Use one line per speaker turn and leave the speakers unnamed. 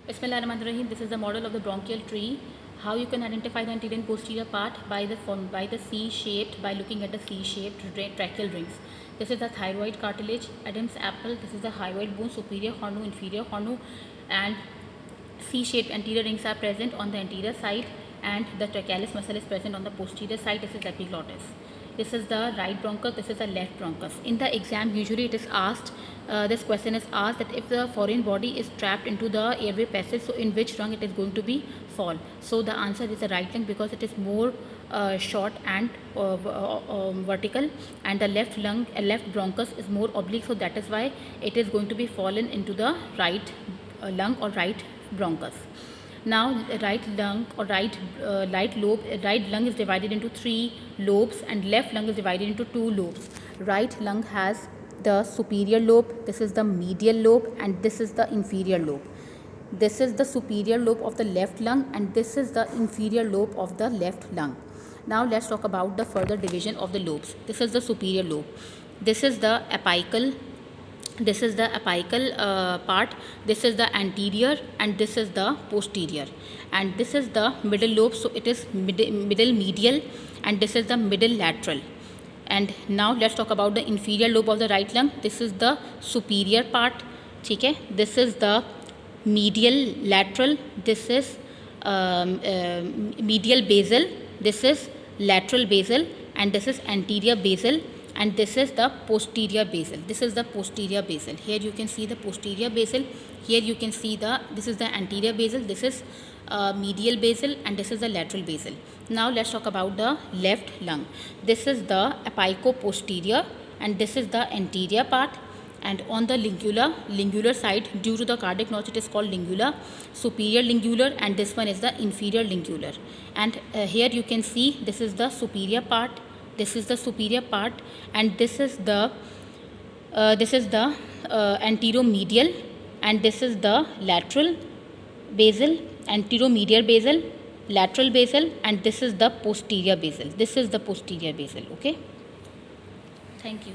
Bismillahirrahmanirrahim. This is the model of the bronchial tree. How you can identify the anterior and posterior part by the C-shaped, by looking at the C-shaped tracheal rings. This is the thyroid cartilage, Adam's apple. This is the hyoid bone, superior hornu, inferior hornu, and C-shaped anterior rings are present on the anterior side, and the trachealis muscle is present on the posterior side. This is epiglottis. This is the right bronchus, this is the left bronchus. In the exam, usually it is asked, this question is asked that if the foreign body is trapped into the airway passage, so in which lung it is going to be fall. So the answer is the right lung, because it is more short and vertical, and the left lung, left bronchus is more oblique, so that is why it is going to be fallen into the right lung or right bronchus. Now, right lung or right lung is divided into 3 lobes, and left lung is divided into 2 lobes. Right lung has the superior lobe, this is the medial lobe, and this is the inferior lobe. This is the superior lobe of the left lung, and this is the inferior lobe of the left lung. Now, let's talk about the further division of the lobes. This is the superior lobe. This is the apical. This is the apical part, this is the anterior, and this is the posterior, and this is the middle lobe, so it is middle medial, and this is the middle lateral. And now let's talk about the inferior lobe of the right lung. This is the superior part, okay? This is the medial lateral, this is medial basal, this is lateral basal, and this is anterior basal, and this is the posterior basal. This is the posterior basal. Here you can see the posterior basal. Here you can see this is the anterior basal, this is medial basal, and this is the lateral basal. Now let's talk about the left lung. This is the apico-posterior, and this is the anterior part. And on the lingular side, due to the cardiac notch, it is called lingular, superior lingular, and this one is the inferior lingular. And here you can see this is the superior part. This is the superior part, and this is the anteromedial, and this is the lateral basal, anteromedial basal, lateral basal, and this is the posterior basal. This is the posterior basal. Okay. Thank you.